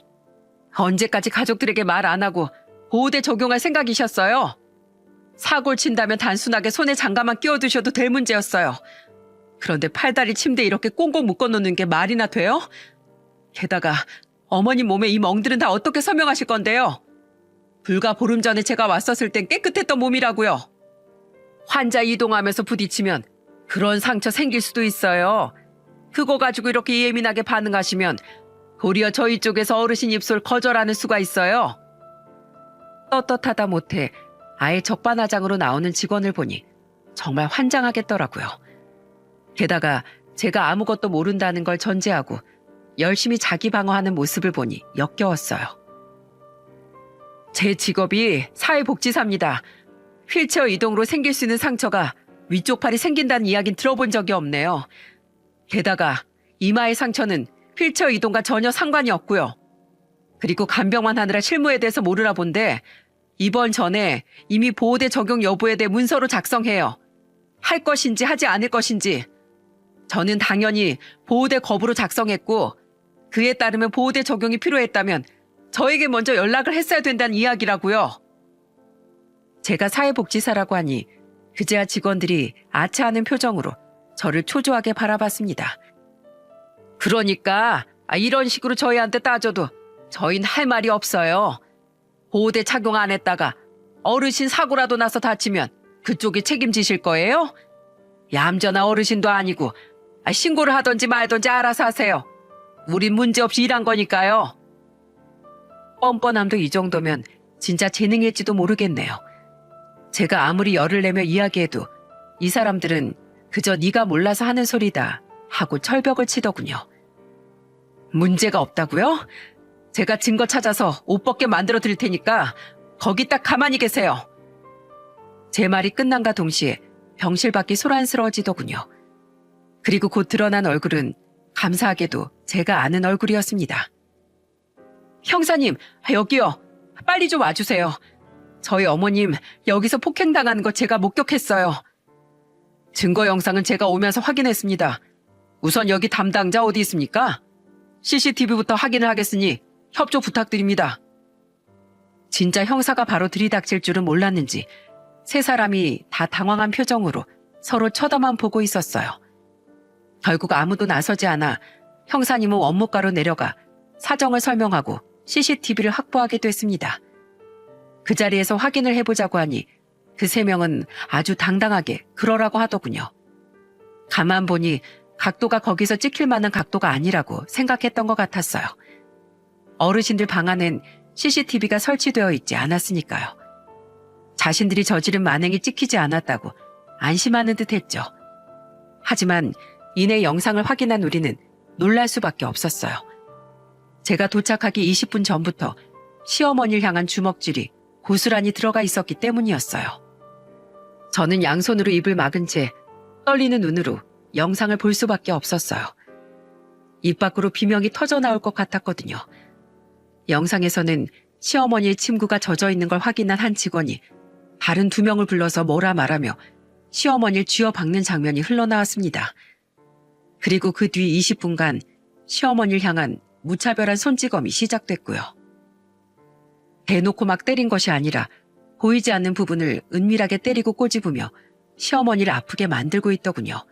언제까지 가족들에게 말 안 하고 보호대 적용할 생각이셨어요? 사고를 친다면 단순하게 손에 장갑만 끼워두셔도 될 문제였어요. 그런데 팔다리 침대에 이렇게 꽁꽁 묶어놓는 게 말이나 돼요? 게다가 어머님 몸에 이 멍들은 다 어떻게 설명하실 건데요? 불과 보름 전에 제가 왔었을 땐 깨끗했던 몸이라고요. 환자 이동하면서 부딪히면 그런 상처 생길 수도 있어요. 그거 가지고 이렇게 예민하게 반응하시면 도리어 저희 쪽에서 어르신 입술 거절하는 수가 있어요. 떳떳하다 못해 아예 적반하장으로 나오는 직원을 보니 정말 환장하겠더라고요. 게다가 제가 아무것도 모른다는 걸 전제하고 열심히 자기 방어하는 모습을 보니 역겨웠어요. 제 직업이 사회복지사입니다. 휠체어 이동으로 생길 수 있는 상처가 위쪽 팔이 생긴다는 이야기는 들어본 적이 없네요. 게다가 이마의 상처는 휠체어 이동과 전혀 상관이 없고요. 그리고 간병만 하느라 실무에 대해서 모르나 본데 입원 전에 이미 보호대 적용 여부에 대해 문서로 작성해요. 할 것인지 하지 않을 것인지. 저는 당연히 보호대 거부로 작성했고 그에 따르면 보호대 적용이 필요했다면 저에게 먼저 연락을 했어야 된다는 이야기라고요. 제가 사회복지사라고 하니 그제야 직원들이 아차하는 표정으로 저를 초조하게 바라봤습니다. 그러니까 이런 식으로 저희한테 따져도 저희는 할 말이 없어요. 보호대 착용 안 했다가 어르신 사고라도 나서 다치면 그쪽이 책임지실 거예요? 얌전한 어르신도 아니고 신고를 하든지 말든지 알아서 하세요. 우린 문제없이 일한 거니까요. 뻔뻔함도 이 정도면 진짜 재능일지도 모르겠네요. 제가 아무리 열을 내며 이야기해도 이 사람들은 그저 네가 몰라서 하는 소리다 하고 철벽을 치더군요. 문제가 없다고요? 제가 증거 찾아서 옷 벗게 만들어 드릴 테니까 거기 딱 가만히 계세요. 제 말이 끝난과 동시에 병실 밖이 소란스러워지더군요. 그리고 곧 드러난 얼굴은 감사하게도 제가 아는 얼굴이었습니다. 형사님, 여기요. 빨리 좀 와주세요. 저희 어머님 여기서 폭행당하는 거 제가 목격했어요. 증거 영상은 제가 오면서 확인했습니다. 우선 여기 담당자 어디 있습니까? CCTV부터 확인을 하겠으니 협조 부탁드립니다. 진짜 형사가 바로 들이닥칠 줄은 몰랐는지 세 사람이 다 당황한 표정으로 서로 쳐다만 보고 있었어요. 결국 아무도 나서지 않아 형사님은 원무과로 내려가 사정을 설명하고 CCTV를 확보하게 됐습니다. 그 자리에서 확인을 해보자고 하니 그 세 명은 아주 당당하게 그러라고 하더군요. 가만 보니 각도가 거기서 찍힐 만한 각도가 아니라고 생각했던 것 같았어요. 어르신들 방 안엔 CCTV가 설치되어 있지 않았으니까요. 자신들이 저지른 만행이 찍히지 않았다고 안심하는 듯 했죠. 하지만 이내 영상을 확인한 우리는 놀랄 수밖에 없었어요. 제가 도착하기 20분 전부터 시어머니를 향한 주먹질이 고스란히 들어가 있었기 때문이었어요. 저는 양손으로 입을 막은 채 떨리는 눈으로 영상을 볼 수밖에 없었어요. 입 밖으로 비명이 터져 나올 것 같았거든요. 영상에서는 시어머니의 침구가 젖어 있는 걸 확인한 한 직원이 다른 두 명을 불러서 뭐라 말하며 시어머니를 쥐어박는 장면이 흘러나왔습니다. 그리고 그 뒤 20분간 시어머니를 향한 무차별한 손찌검이 시작됐고요. 대놓고 막 때린 것이 아니라 보이지 않는 부분을 은밀하게 때리고 꼬집으며 시어머니를 아프게 만들고 있더군요.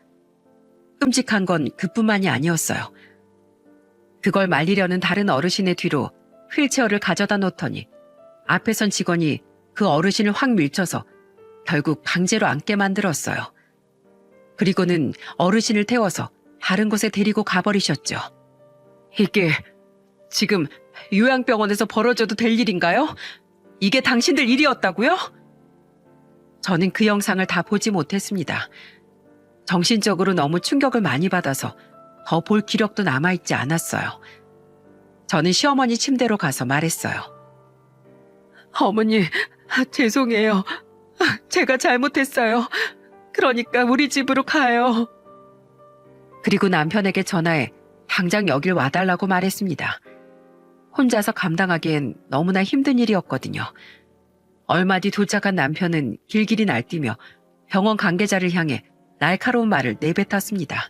끔찍한 건 그뿐만이 아니었어요. 그걸 말리려는 다른 어르신의 뒤로 휠체어를 가져다 놓더니 앞에 선 직원이 그 어르신을 확 밀쳐서 결국 강제로 앉게 만들었어요. 그리고는 어르신을 태워서 다른 곳에 데리고 가버리셨죠. 이게 지금 요양병원에서 벌어져도 될 일인가요? 이게 당신들 일이었다고요? 저는 그 영상을 다 보지 못했습니다. 정신적으로 너무 충격을 많이 받아서 더 볼 기력도 남아있지 않았어요. 저는 시어머니 침대로 가서 말했어요. 어머니, 죄송해요. 제가 잘못했어요. 그러니까 우리 집으로 가요. 그리고 남편에게 전화해 당장 여길 와달라고 말했습니다. 혼자서 감당하기엔 너무나 힘든 일이었거든요. 얼마 뒤 도착한 남편은 길길이 날뛰며 병원 관계자를 향해 날카로운 말을 내뱉었습니다.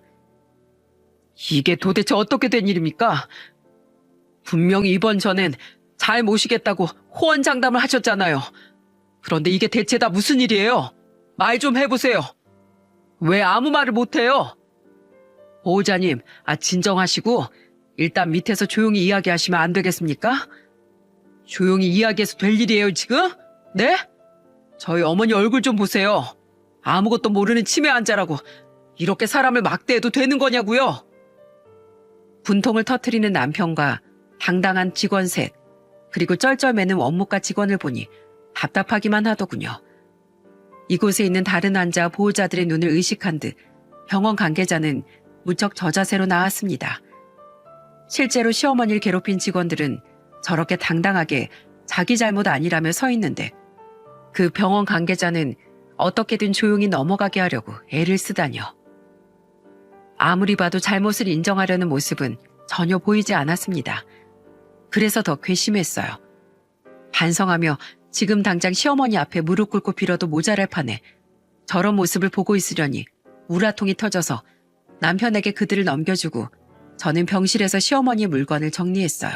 이게 도대체 어떻게 된 일입니까? 분명히 입원 전엔 잘 모시겠다고 호언장담을 하셨잖아요. 그런데 이게 대체 다 무슨 일이에요? 말 좀 해보세요. 왜 아무 말을 못해요? 보호자님, 진정하시고 일단 밑에서 조용히 이야기하시면 안 되겠습니까? 조용히 이야기해서 될 일이에요, 지금? 네? 저희 어머니 얼굴 좀 보세요. 아무것도 모르는 치매 환자라고 이렇게 사람을 막대해도 되는 거냐고요? 분통을 터뜨리는 남편과 당당한 직원 셋, 그리고 쩔쩔매는 원무과 직원을 보니 답답하기만 하더군요. 이곳에 있는 다른 환자 보호자들의 눈을 의식한 듯 병원 관계자는 무척 저자세로 나왔습니다. 실제로 시어머니를 괴롭힌 직원들은 저렇게 당당하게 자기 잘못 아니라며 서 있는데 그 병원 관계자는 어떻게든 조용히 넘어가게 하려고 애를 쓰다뇨. 아무리 봐도 잘못을 인정하려는 모습은 전혀 보이지 않았습니다. 그래서 더 괘씸했어요. 반성하며 지금 당장 시어머니 앞에 무릎 꿇고 빌어도 모자랄 판에 저런 모습을 보고 있으려니 우라통이 터져서 남편에게 그들을 넘겨주고 저는 병실에서 시어머니의 물건을 정리했어요.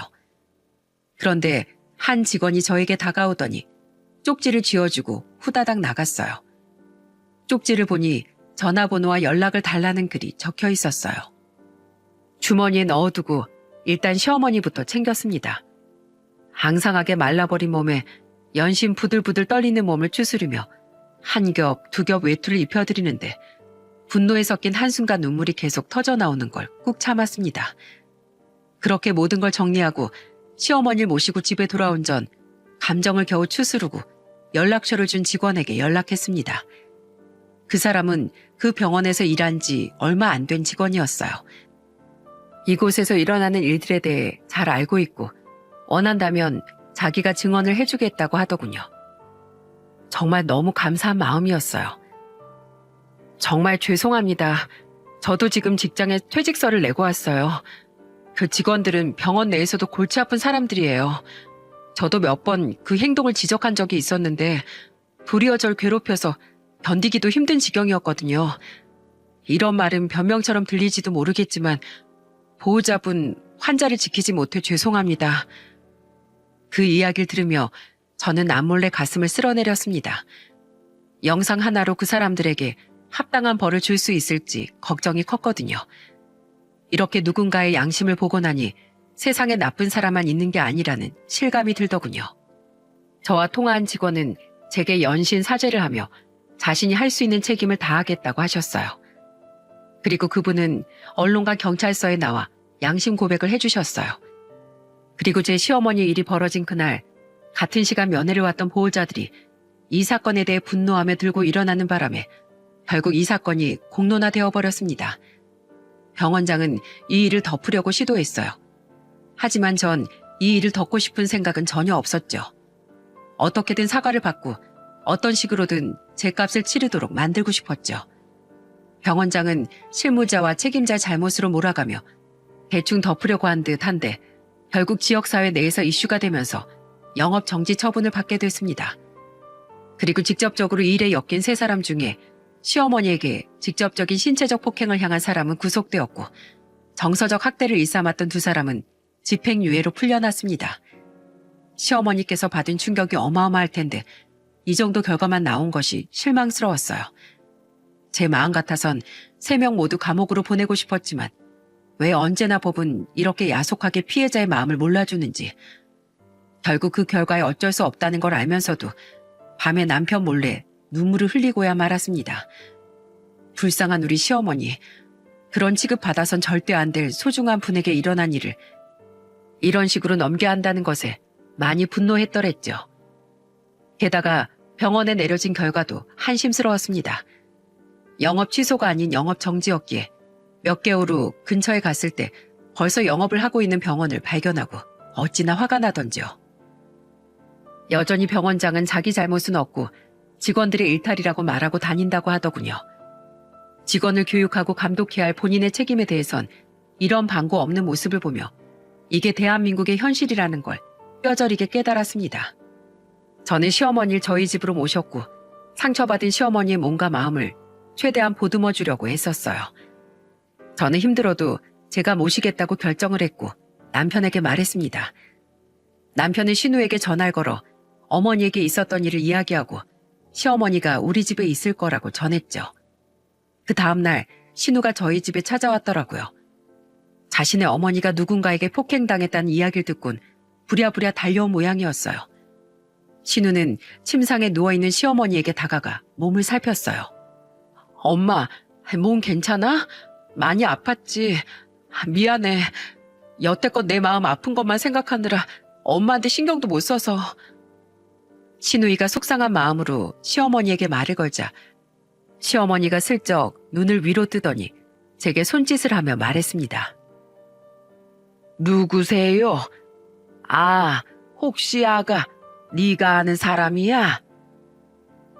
그런데 한 직원이 저에게 다가오더니 쪽지를 쥐어주고 후다닥 나갔어요. 쪽지를 보니 전화번호와 연락을 달라는 글이 적혀 있었어요. 주머니에 넣어두고 일단 시어머니부터 챙겼습니다. 앙상하게 말라버린 몸에 연신 부들부들 떨리는 몸을 추스르며 한 겹, 두 겹 외투를 입혀드리는데 분노에 섞인 한순간 눈물이 계속 터져나오는 걸 꾹 참았습니다. 그렇게 모든 걸 정리하고 시어머니를 모시고 집에 돌아온 전 감정을 겨우 추스르고 연락처를 준 직원에게 연락했습니다. 그 사람은 그 병원에서 일한 지 얼마 안 된 직원이었어요. 이곳에서 일어나는 일들에 대해 잘 알고 있고 원한다면 자기가 증언을 해주겠다고 하더군요. 정말 너무 감사한 마음이었어요. 정말 죄송합니다. 저도 지금 직장에 퇴직서를 내고 왔어요. 그 직원들은 병원 내에서도 골치 아픈 사람들이에요. 저도 몇 번 그 행동을 지적한 적이 있었는데 도리어 절 괴롭혀서 견디기도 힘든 지경이었거든요. 이런 말은 변명처럼 들리지도 모르겠지만 보호자분 환자를 지키지 못해 죄송합니다. 그 이야기를 들으며 저는 남몰래 가슴을 쓸어내렸습니다. 영상 하나로 그 사람들에게 합당한 벌을 줄 수 있을지 걱정이 컸거든요. 이렇게 누군가의 양심을 보고 나니 세상에 나쁜 사람만 있는 게 아니라는 실감이 들더군요. 저와 통화한 직원은 제게 연신 사죄를 하며 자신이 할 수 있는 책임을 다하겠다고 하셨어요. 그리고 그분은 언론과 경찰서에 나와 양심 고백을 해주셨어요. 그리고 제 시어머니 일이 벌어진 그날 같은 시간 면회를 왔던 보호자들이 이 사건에 대해 분노하며 들고 일어나는 바람에 결국 이 사건이 공론화되어 버렸습니다. 병원장은 이 일을 덮으려고 시도했어요. 하지만 전 이 일을 덮고 싶은 생각은 전혀 없었죠. 어떻게든 사과를 받고 어떤 식으로든 제 값을 치르도록 만들고 싶었죠. 병원장은 실무자와 책임자 잘못으로 몰아가며 대충 덮으려고 한 듯한데 결국 지역사회 내에서 이슈가 되면서 영업 정지 처분을 받게 됐습니다. 그리고 직접적으로 이 일에 엮인 세 사람 중에 시어머니에게 직접적인 신체적 폭행을 향한 사람은 구속되었고 정서적 학대를 일삼았던 두 사람은 집행유예로 풀려났습니다. 시어머니께서 받은 충격이 어마어마할 텐데 이 정도 결과만 나온 것이 실망스러웠어요. 제 마음 같아선 3명 모두 감옥으로 보내고 싶었지만 왜 언제나 법은 이렇게 야속하게 피해자의 마음을 몰라주는지. 결국 그 결과에 어쩔 수 없다는 걸 알면서도 밤에 남편 몰래 눈물을 흘리고야 말았습니다. 불쌍한 우리 시어머니. 그런 취급받아선 절대 안 될 소중한 분에게 일어난 일을 이런 식으로 넘겨야 한다는 것에 많이 분노했더랬죠. 게다가 병원에 내려진 결과도 한심스러웠습니다. 영업 취소가 아닌 영업 정지였기에 몇 개월 후 근처에 갔을 때 벌써 영업을 하고 있는 병원을 발견하고 어찌나 화가 나던지요. 여전히 병원장은 자기 잘못은 없고 직원들의 일탈이라고 말하고 다닌다고 하더군요. 직원을 교육하고 감독해야 할 본인의 책임에 대해선 이런 방구 없는 모습을 보며 이게 대한민국의 현실이라는 걸 뼈저리게 깨달았습니다. 저는 시어머니를 저희 집으로 모셨고 상처받은 시어머니의 몸과 마음을 최대한 보듬어 주려고 했었어요. 저는 힘들어도 제가 모시겠다고 결정을 했고 남편에게 말했습니다. 남편은 신우에게 전화를 걸어 어머니에게 있었던 일을 이야기하고 시어머니가 우리 집에 있을 거라고 전했죠. 그 다음날 신우가 저희 집에 찾아왔더라고요. 자신의 어머니가 누군가에게 폭행당했다는 이야기를 듣곤 부랴부랴 달려온 모양이었어요. 신우는 침상에 누워있는 시어머니에게 다가가 몸을 살폈어요. 엄마, 몸 괜찮아? 많이 아팠지? 미안해. 여태껏 내 마음 아픈 것만 생각하느라 엄마한테 신경도 못 써서. 신우이가 속상한 마음으로 시어머니에게 말을 걸자 시어머니가 슬쩍 눈을 위로 뜨더니 제게 손짓을 하며 말했습니다. 누구세요? 아, 혹시 아가 네가 아는 사람이야?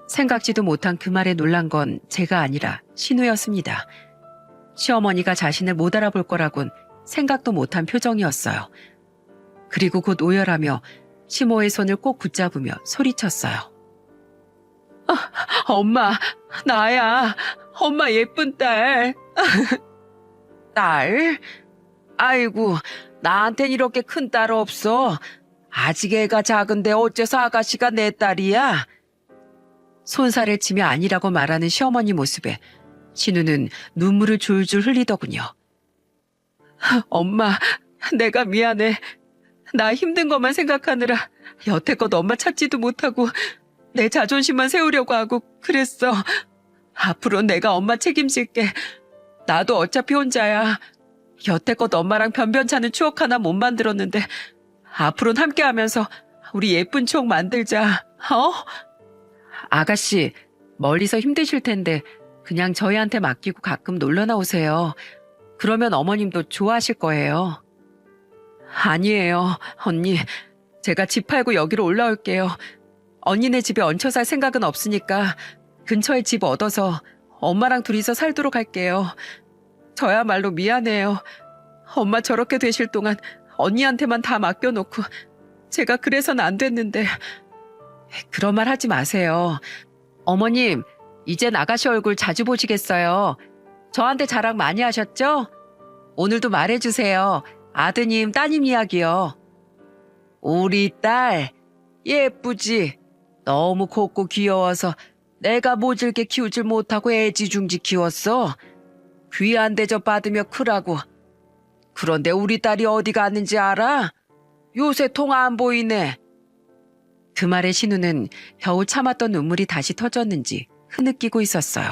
생각지도 못한 그 말에 놀란 건 제가 아니라 신우였습니다. 시어머니가 자신을 못 알아볼 거라곤 생각도 못한 표정이었어요. 그리고 곧 오열하며 시모의 손을 꼭 붙잡으며 소리쳤어요. 엄마, 나야. 엄마 예쁜 딸. 딸? 아이고, 나한텐 이렇게 큰 딸 없어. 아직 애가 작은데 어째서 아가씨가 내 딸이야? 손살을 치며 아니라고 말하는 시어머니 모습에 신우는 눈물을 줄줄 흘리더군요. 엄마, 내가 미안해. 나 힘든 것만 생각하느라 여태껏 엄마 찾지도 못하고 내 자존심만 세우려고 하고 그랬어. 앞으로 내가 엄마 책임질게. 나도 어차피 혼자야. 여태껏 엄마랑 변변찮은 추억 하나 못 만들었는데 앞으로는 함께하면서 우리 예쁜 추억 만들자. 어? 아가씨, 멀리서 힘드실 텐데 그냥 저희한테 맡기고 가끔 놀러 나오세요. 그러면 어머님도 좋아하실 거예요. 아니에요, 언니. 제가 집 팔고 여기로 올라올게요. 언니네 집에 얹혀 살 생각은 없으니까 근처에 집 얻어서 엄마랑 둘이서 살도록 할게요. 저야말로 미안해요. 엄마 저렇게 되실 동안 언니한테만 다 맡겨놓고 제가 그래선 안 됐는데. 그런 말 하지 마세요. 어머님, 이젠 아가씨 얼굴 자주 보시겠어요. 저한테 자랑 많이 하셨죠? 오늘도 말해주세요. 아드님, 따님 이야기요. 우리 딸, 예쁘지? 너무 곱고 귀여워서 내가 모질게 키우질 못하고 애지중지 키웠어. 귀한 대접 받으며 크라고. 그런데 우리 딸이 어디 갔는지 알아? 요새 통 안 보이네. 그 말에 신우는 겨우 참았던 눈물이 다시 터졌는지 흐느끼고 있었어요.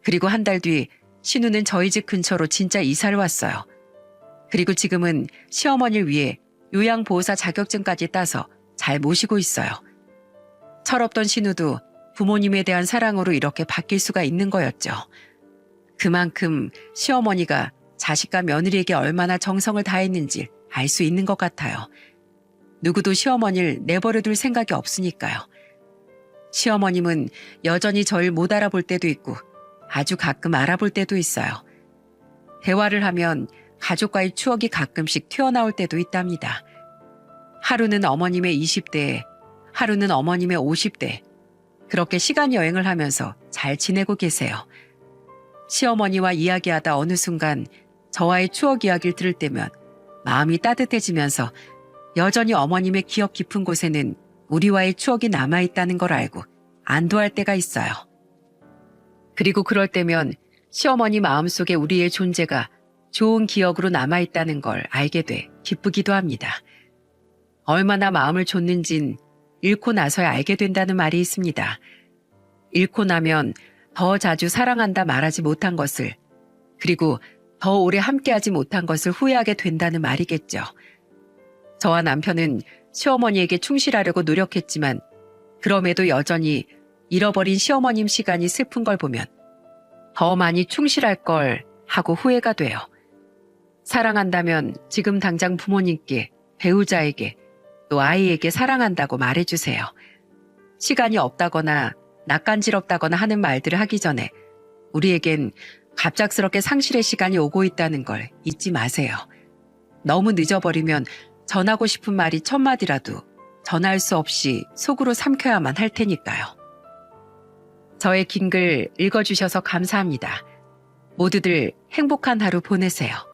그리고 한 달 뒤 신우는 저희 집 근처로 진짜 이사를 왔어요. 그리고 지금은 시어머니를 위해 요양보호사 자격증까지 따서 잘 모시고 있어요. 철없던 신우도 부모님에 대한 사랑으로 이렇게 바뀔 수가 있는 거였죠. 그만큼 시어머니가 자식과 며느리에게 얼마나 정성을 다했는지 알 수 있는 것 같아요. 누구도 시어머니를 내버려둘 생각이 없으니까요. 시어머님은 여전히 저를 못 알아볼 때도 있고 아주 가끔 알아볼 때도 있어요. 대화를 하면 가족과의 추억이 가끔씩 튀어나올 때도 있답니다. 하루는 어머님의 20대, 하루는 어머님의 50대. 그렇게 시간 여행을 하면서 잘 지내고 계세요. 시어머니와 이야기하다 어느 순간 저와의 추억 이야기를 들을 때면 마음이 따뜻해지면서 여전히 어머님의 기억 깊은 곳에는 우리와의 추억이 남아있다는 걸 알고 안도할 때가 있어요. 그리고 그럴 때면 시어머니 마음속에 우리의 존재가 좋은 기억으로 남아있다는 걸 알게 돼 기쁘기도 합니다. 얼마나 마음을 줬는진 잃고 나서야 알게 된다는 말이 있습니다. 잃고 나면 더 자주 사랑한다 말하지 못한 것을, 그리고 더 오래 함께하지 못한 것을 후회하게 된다는 말이겠죠. 저와 남편은 시어머니에게 충실하려고 노력했지만 그럼에도 여전히 잃어버린 시어머님 시간이 슬픈 걸 보면 더 많이 충실할 걸 하고 후회가 돼요. 사랑한다면 지금 당장 부모님께, 배우자에게, 또 아이에게 사랑한다고 말해주세요. 시간이 없다거나 낯간지럽다거나 하는 말들을 하기 전에 우리에겐 갑작스럽게 상실의 시간이 오고 있다는 걸 잊지 마세요. 너무 늦어버리면 전하고 싶은 말이 1000마디라도 전할 수 없이 속으로 삼켜야만 할 테니까요. 저의 긴 글 읽어주셔서 감사합니다. 모두들 행복한 하루 보내세요.